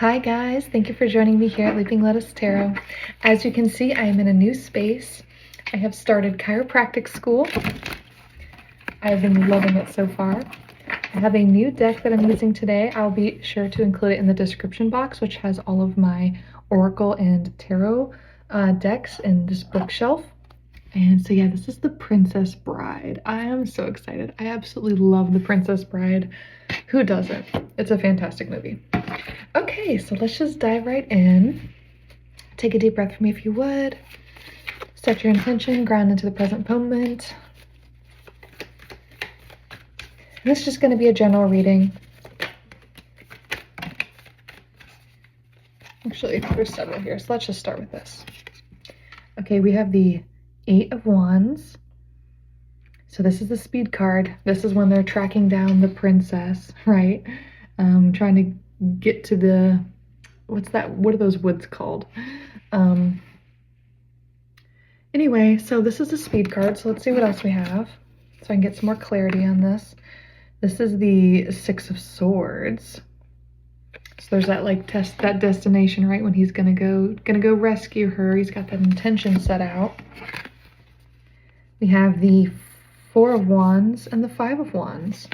Hi guys, thank you for joining me here at Leaping Lettuce Tarot. As you can see, I am in a new space. I have started chiropractic school. I've been loving it so far. I have a new deck that I'm using today. I'll be sure to include it in the description box, which has all of my Oracle and Tarot decks in this bookshelf. And so yeah, this is the Princess Bride. I am so excited. I absolutely love the Princess Bride. Who doesn't? It's a fantastic movie. Okay, so let's just dive right in. Take a deep breath for me if you would. Set your intention, ground into the present moment. And this is just going to be a general reading. Actually, there's several here, so let's just start with this. Okay, we have the Eight of Wands. So this is the speed card. This is when they're tracking down the princess, right? Trying to get to the, what's that? What are those woods called? Anyway, so this is the speed card. So let's see what else we have. So I can get some more clarity on this. This is the Six of Swords. So there's that like that destination, right? When he's gonna go rescue her. He's got that intention set out. We have the Four of Wands and the Five of Wands.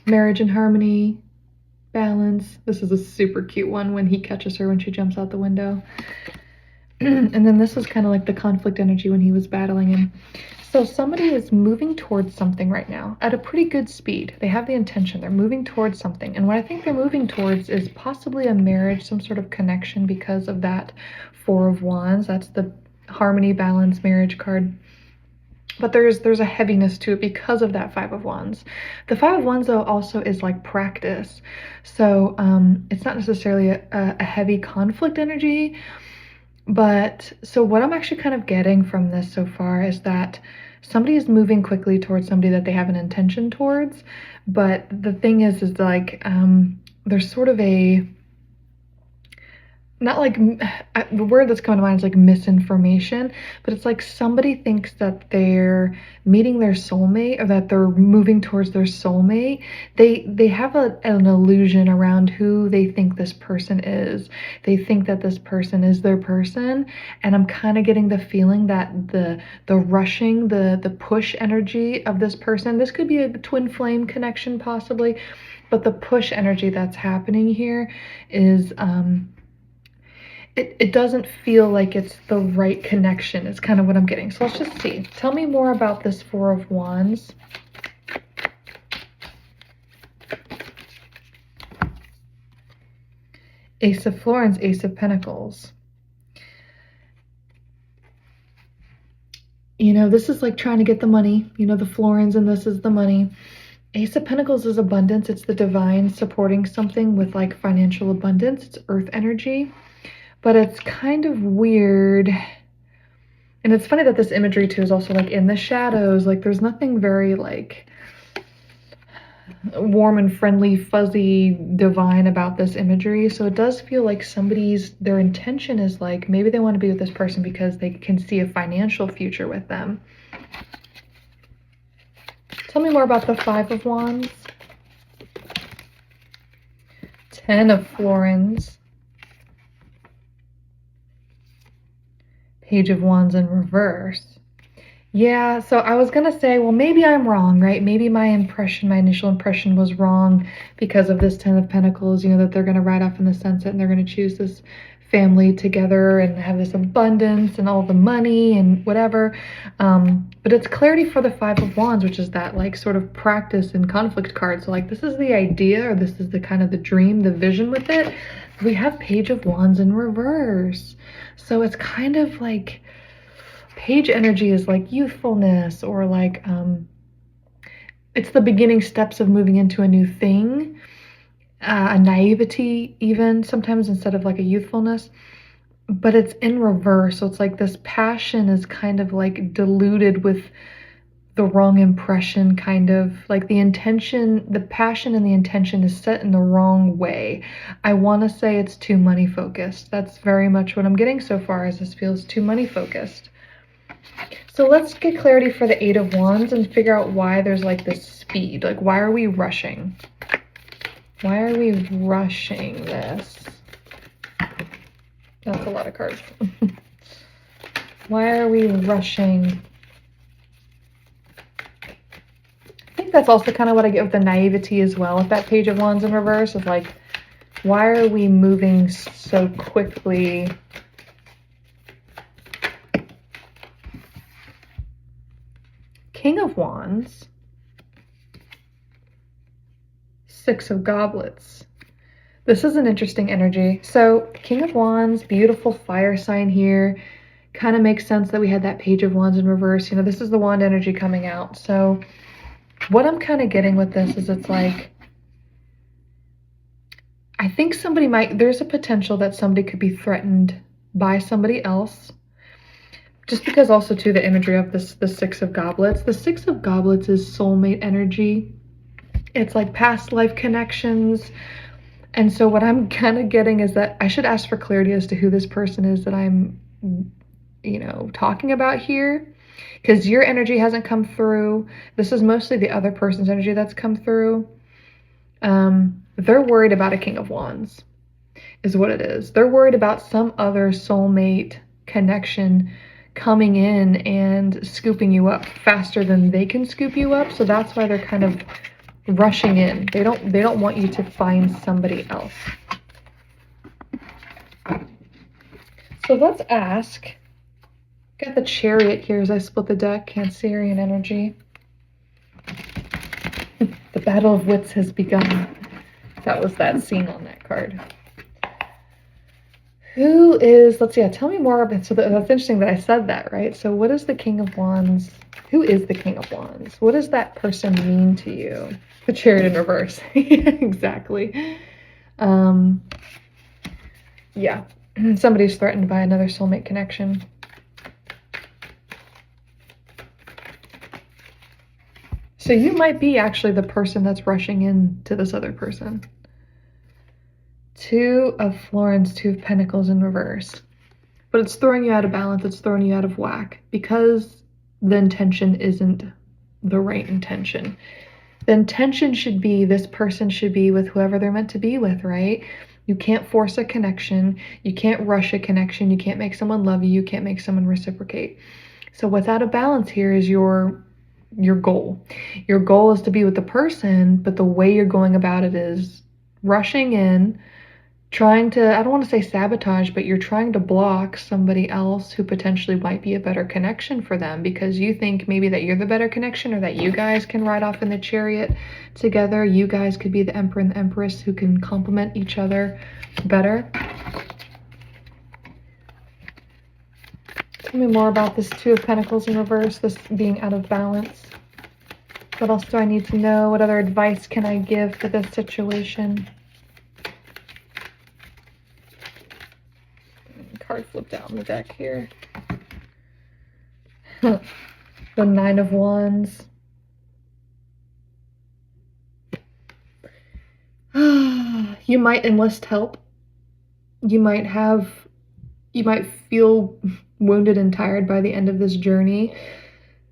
Marriage and harmony, balance. This is a super cute one when he catches her when she jumps out the window. And then this was kind of like the conflict energy when he was battling him. So somebody is moving towards something right now at a pretty good speed. They have the intention. They're moving towards something. And what I think they're moving towards is possibly a marriage, some sort of connection because of that Four of Wands. That's the harmony, balance, marriage card. But there's a heaviness to it because of that Five of Wands. The Five of Wands, though, also is like practice. So it's not necessarily a heavy conflict energy. But so what I'm actually kind of getting from this so far is that somebody is moving quickly towards somebody that they have an intention towards. But the thing is like there's sort of a, not like, the word that's coming to mind is like misinformation, but it's like somebody thinks that they're meeting their soulmate or that they're moving towards their soulmate. They have an illusion around who they think this person is. They think that this person is their person, and I'm kind of getting the feeling that the rushing, the push energy of this person, this could be a twin flame connection possibly, but the push energy that's happening here is it doesn't feel like it's the right connection. It's kind of what I'm getting. So let's just see. Tell me more about this Four of Wands. Ace of Florins, Ace of Pentacles. You know, this is like trying to get the money. You know, the Florins, and this is the money. Ace of Pentacles is abundance. It's the divine supporting something with like financial abundance. It's earth energy. But it's kind of weird. And it's funny that this imagery too is also like in the shadows. Like there's nothing very like warm and friendly, fuzzy, divine about this imagery. So it does feel like their intention is like, maybe they want to be with this person because they can see a financial future with them. Tell me more about the Five of Wands. Ten of Florins. Page of Wands in reverse. Yeah, so I was gonna say, well, maybe I'm wrong, right? Maybe my initial impression was wrong because of this Ten of Pentacles, you know, that they're gonna ride off in the sunset and they're gonna choose this family together and have this abundance and all the money and whatever. But it's clarity for the Five of Wands, which is that like sort of practice and conflict card. So like this is the idea, or this is the kind of the dream, the vision with it. We have Page of Wands in reverse. So it's kind of like page energy is like youthfulness, or like it's the beginning steps of moving into a new thing, a naivety even sometimes instead of like a youthfulness, but it's in reverse. So it's like this passion is kind of like diluted with the wrong impression, kind of like the intention, the passion and the intention is set in the wrong way. I want to say it's too money focused. That's very much what I'm getting so far, as this feels too money focused. So let's get clarity for the Eight of Wands and figure out why there's like this speed. Like, why are we rushing? Why are we rushing this? That's a lot of cards. Why are we rushing? I think that's also kind of what I get with the naivety as well with that Page of Wands in reverse, of like, why are we moving so quickly? King of Wands, Six of Goblets. This is an interesting energy. So King of Wands, beautiful fire sign here. Kind of makes sense that we had that Page of Wands in reverse. You know, this is the wand energy coming out. So what I'm kind of getting with this is it's like, I think somebody might, there's a potential that somebody could be threatened by somebody else. Just because also too the imagery of this, the Six of Goblets. The Six of Goblets is soulmate energy. It's like past life connections. And so what I'm kind of getting is that I should ask for clarity as to who this person is that I'm, you know, talking about here. Because your energy hasn't come through. This is mostly the other person's energy that's come through. They're worried about a King of Wands, is what it is. They're worried about some other soulmate connection coming in and scooping you up faster than they can scoop you up. So that's why they're kind of rushing in. They don't want you to find somebody else. So let's ask. Got the Chariot here as I split the deck, Cancerian energy. The battle of wits has begun. That was that scene on that card. Who is, let's see, tell me more about, so that's interesting that I said that, right? So what is the King of Wands? Who is the King of Wands? What does that person mean to you? The Chariot in reverse. Exactly. Yeah, somebody's threatened by another soulmate connection. So you might be actually the person that's rushing into this other person. Two of Florins, Two of Pentacles in reverse. But it's throwing you out of balance, it's throwing you out of whack because the intention isn't the right intention. The intention should be, this person should be with whoever they're meant to be with, right? You can't force a connection, you can't rush a connection, you can't make someone love you, you can't make someone reciprocate. So what's out of balance here is your goal. Your goal is to be with the person, but the way you're going about it is rushing in, trying to, I don't want to say sabotage, but you're trying to block somebody else who potentially might be a better connection for them because you think maybe that you're the better connection or that you guys can ride off in the Chariot together. You guys could be the Emperor and the Empress who can complement each other better. Tell me more about this Two of Pentacles in reverse, this being out of balance. What else do I need to know? What other advice can I give for this situation? Card flipped out on the deck here. The Nine of Wands. You might enlist help. You might feel wounded and tired by the end of this journey.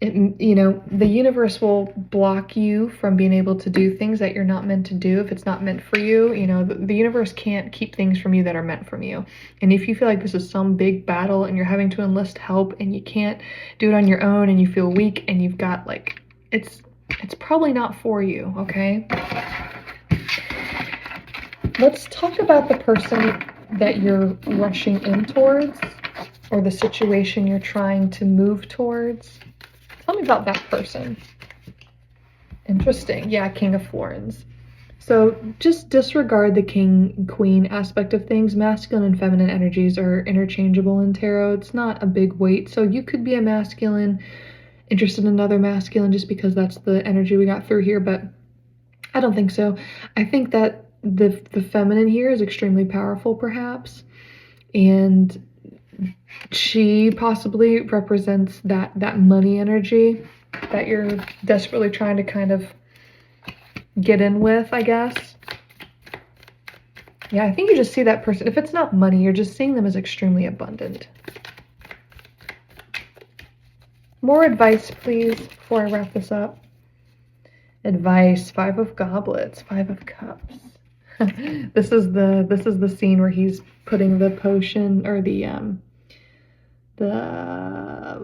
You know, the universe will block you from being able to do things that you're not meant to do if it's not meant for you. You know, the universe can't keep things from you that are meant from you. And if you feel like this is some big battle and you're having to enlist help and you can't do it on your own and you feel weak and you've got like, it's probably not for you, okay? Let's talk about the person that you're rushing in towards or the situation you're trying to move towards. Tell me about that person. Interesting. Yeah, King of Florins. So just disregard the king and queen aspect of things. Masculine and feminine energies are interchangeable in tarot. It's not a big weight. So you could be a masculine, interested in another masculine just because that's the energy we got through here, but I don't think so. I think that the feminine here is extremely powerful perhaps, and she possibly represents that money energy that you're desperately trying to kind of get in with, I guess. Yeah, I think you just see that person. If it's not money, you're just seeing them as extremely abundant. More advice, please, before I wrap this up. Advice, Five of Goblets, Five of Cups. This is the scene where he's putting the potion or the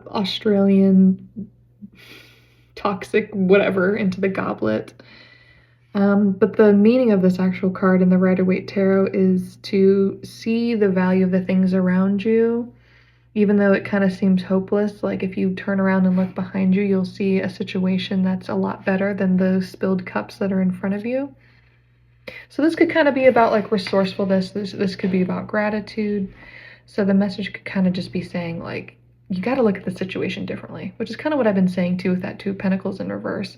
Australian toxic whatever into the goblet. But the meaning of this actual card in the Rider-Waite Tarot is to see the value of the things around you, even though it kind of seems hopeless. Like if you turn around and look behind you, you'll see a situation that's a lot better than those spilled cups that are in front of you. So this could kind of be about like resourcefulness. This could be about gratitude. So the message could kind of just be saying like, you got to look at the situation differently, which is kind of what I've been saying too with that Two of Pentacles in reverse.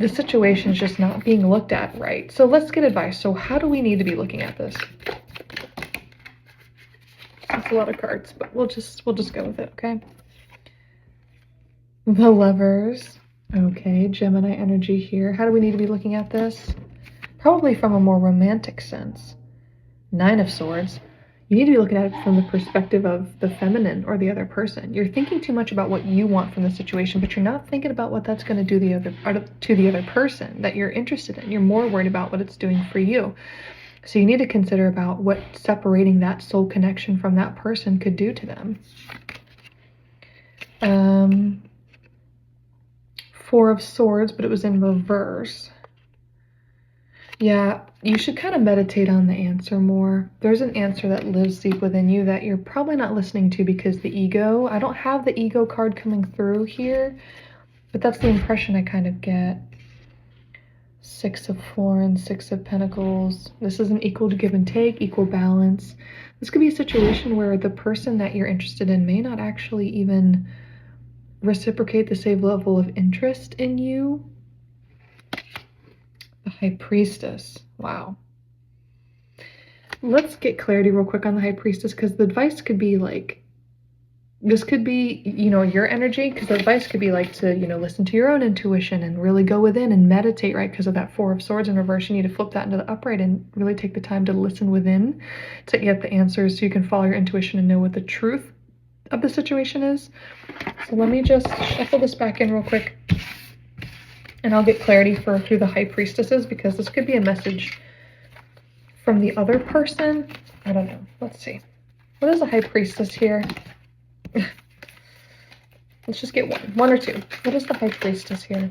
The situation is just not being looked at right. So let's get advice. So how do we need to be looking at this? That's a lot of cards, but we'll just go with it, okay? The Lovers. Okay, Gemini energy here. How do we need to be looking at this? Probably from a more romantic sense. Nine of Swords. You need to be looking at it from the perspective of the feminine or the other person. You're thinking too much about what you want from the situation, but you're not thinking about what that's going to do to the other person that you're interested in. You're more worried about what it's doing for you. So you need to consider about what separating that soul connection from that person could do to them. Four of Swords, but it was in reverse. Yeah, you should kind of meditate on the answer more. There's an answer that lives deep within you that you're probably not listening to because the ego. I don't have the ego card coming through here, but that's the impression I kind of get. Six of Florins, Six of Pentacles. This is an equal to give and take, equal balance. This could be a situation where the person that you're interested in may not actually even reciprocate the same level of interest in you. The High Priestess. Wow. Let's get clarity real quick on the High Priestess, because the advice could be like, this could be, you know, your energy, because the advice could be like to, you know, listen to your own intuition and really go within and meditate, right? Because of that Four of Swords in reverse, you need to flip that into the upright and really take the time to listen within to get the answers so you can follow your intuition and know what the truth of the situation is. So let me just shuffle this back in real quick. And I'll get clarity for who the High Priestess is, because this could be a message from the other person. I don't know. Let's see. What is the High Priestess here? Let's just get one or two. What is the High Priestess here?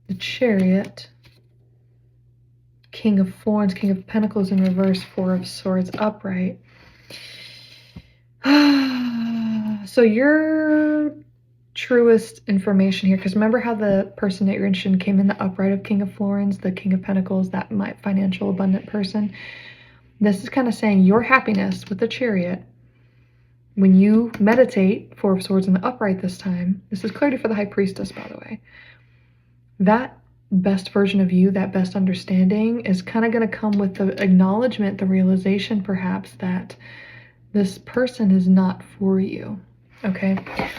The Chariot. King of Florins, King of Pentacles in reverse, Four of Swords upright. So your truest information here, because remember how the person that you're interested in came in the upright of King of Florins, the King of Pentacles, that financial abundant person. This is kind of saying your happiness with the Chariot, when you meditate, Four of Swords in the upright this time, this is clarity for the High Priestess, by the way, that best version of you, that best understanding is kind of going to come with the acknowledgement, the realization perhaps that this person is not for you. Okay,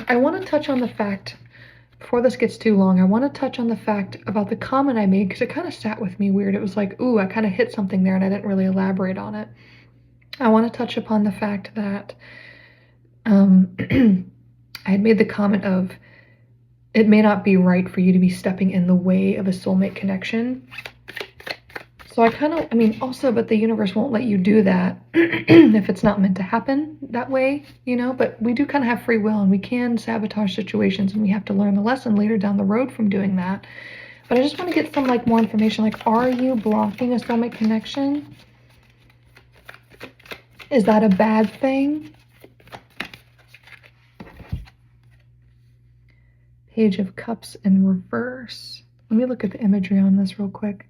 I want to touch on the fact, before this gets too long, I want to touch on the fact about the comment I made, because it kind of sat with me weird. It was like, ooh, I kind of hit something there and I didn't really elaborate on it. I want to touch upon the fact that I had made the comment of, it may not be right for you to be stepping in the way of a soulmate connection. So I mean, also, but the universe won't let you do that if it's not meant to happen that way, you know, but we do kind of have free will and we can sabotage situations, and we have to learn the lesson later down the road from doing that. But I just want to get some like more information, like, are you blocking a soulmate connection? Is that a bad thing? Page of Cups in reverse. Let me look at the imagery on this real quick.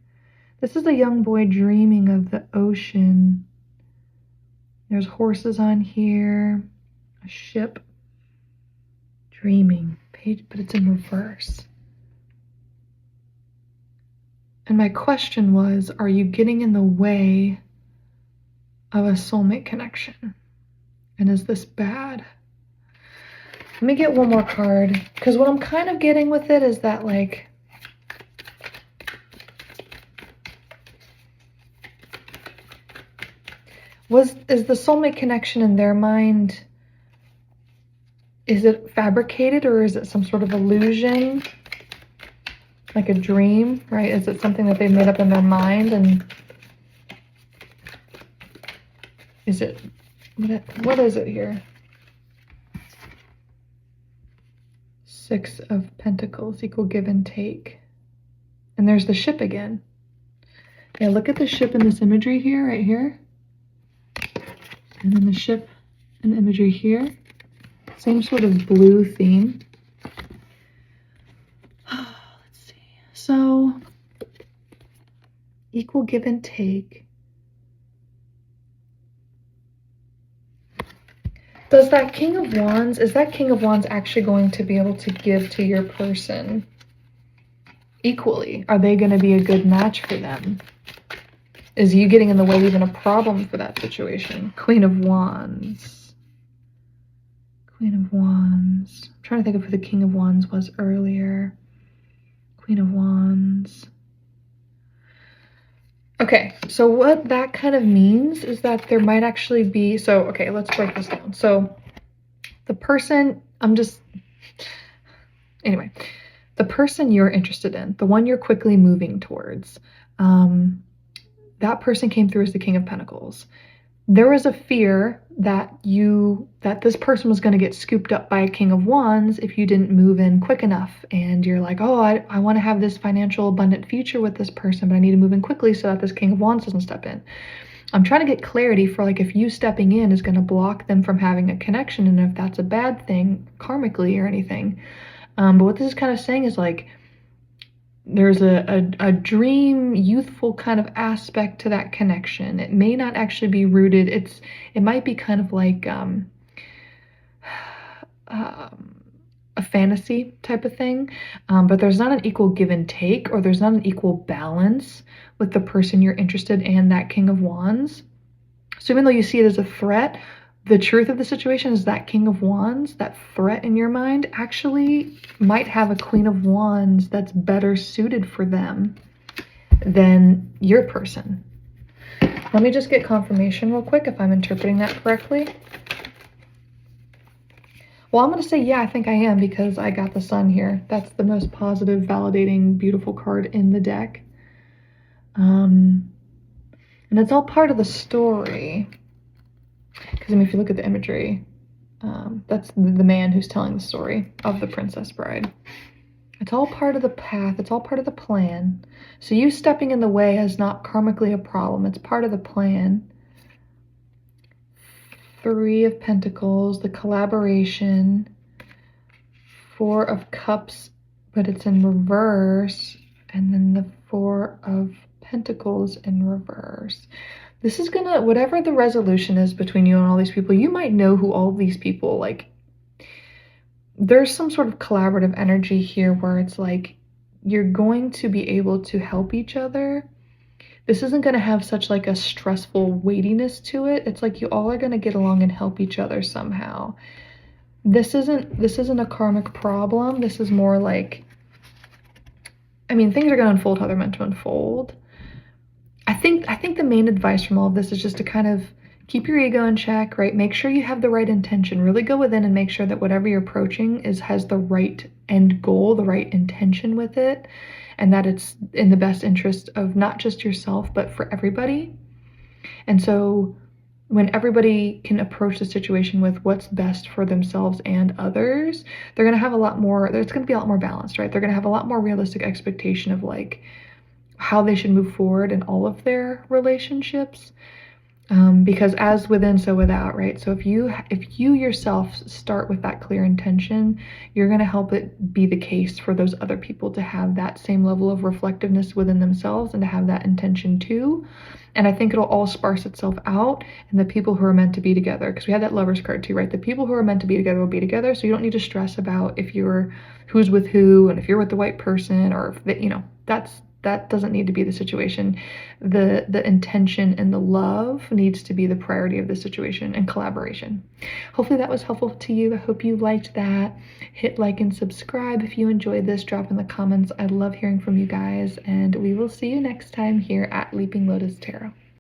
This is a young boy dreaming of the ocean. There's horses on here, a ship, dreaming, page, but it's in reverse. And my question was, are you getting in the way of a soulmate connection? And is this bad? Let me get one more card, because what I'm kind of getting with it is that, like, is the soulmate connection in their mind Is it fabricated or is it some sort of illusion? Like a dream, right? Is it something that they've made up in their mind? And is it, what is it here? Six of Pentacles, equal give and take. And there's the ship again. Yeah, look at the ship in this imagery here, right here. And then the ship and imagery here. Same sort of blue theme. Let's see. So, equal give and take. Does that King of Wands, is that King of Wands actually going to be able to give to your person equally? Are they going to be a good match for them? Is you getting in the way even a problem for that situation? Queen of Wands. Queen of Wands. I'm trying to think of who the King of Wands was earlier. Queen of Wands. Okay, so what that kind of means is that there might actually be, so, okay, let's break this down. So the person, anyway, the person you're interested in, the one you're quickly moving towards, that person came through as the King of Pentacles. There was a fear that this person was going to get scooped up by a King of Wands if you didn't move in quick enough. And you're like, oh, I want to have this financial abundant future with this person, but I need to move in quickly so that this King of Wands doesn't step in. I'm trying to get clarity for like if you stepping in is going to block them from having a connection and if that's a bad thing karmically or anything. But what this is kind of saying is like, there's a dream, youthful kind of aspect to that connection. It may not actually be rooted. It might be kind of like a fantasy type of thing, but there's not an equal give and take, or there's not an equal balance with the person you're interested in, that King of Wands. So even though you see it as a threat, the truth of the situation is that King of Wands, that threat in your mind, actually might have a Queen of Wands that's better suited for them than your person. Let me just get confirmation real quick if I'm interpreting that correctly. Well, I'm going to say, yeah, I think I am, because I got the Sun here. That's the most positive, validating, beautiful card in the deck. And it's all part of the story. Because, I mean, if you look at the imagery, that's the man who's telling the story of the Princess Bride. It's all part of the path. It's all part of the plan. So you stepping in the way is not karmically a problem. It's part of the plan. Three of Pentacles, the collaboration. Four of Cups, but it's in reverse. And then the Four of Pentacles in reverse. This is gonna, whatever the resolution is between you and all these people, you might know who all these people, like, there's some sort of collaborative energy here where it's like, you're going to be able to help each other. This isn't gonna have such like a stressful weightiness to it. It's like you all are gonna get along and help each other somehow. This isn't a karmic problem. This is more like, I mean, things are gonna unfold how they're meant to unfold. I think the main advice from all of this is just to kind of keep your ego in check, right? Make sure you have the right intention. Really go within and make sure that whatever you're approaching has the right end goal, the right intention with it, and that it's in the best interest of not just yourself, but for everybody. And so when everybody can approach the situation with what's best for themselves and others, they're going to have a lot more, it's going to be a lot more balanced, right? They're going to have a lot more realistic expectation of like how they should move forward in all of their relationships, because as within, so without, right? So if you yourself start with that clear intention, you're going to help it be the case for those other people to have that same level of reflectiveness within themselves and to have that intention too. And I think it'll all sparse itself out in the people who are meant to be together, because we had that Lovers card too, right? The people who are meant to be together will be together, so you don't need to stress about who's with who, and if you're with the right person, or if they, that doesn't need to be the situation. The intention and the love needs to be the priority of the situation, and collaboration. Hopefully that was helpful to you. I hope you liked that. Hit like and subscribe if you enjoyed this. Drop in the comments. I love hearing from you guys, and we will see you next time here at Leaping Lotus Tarot.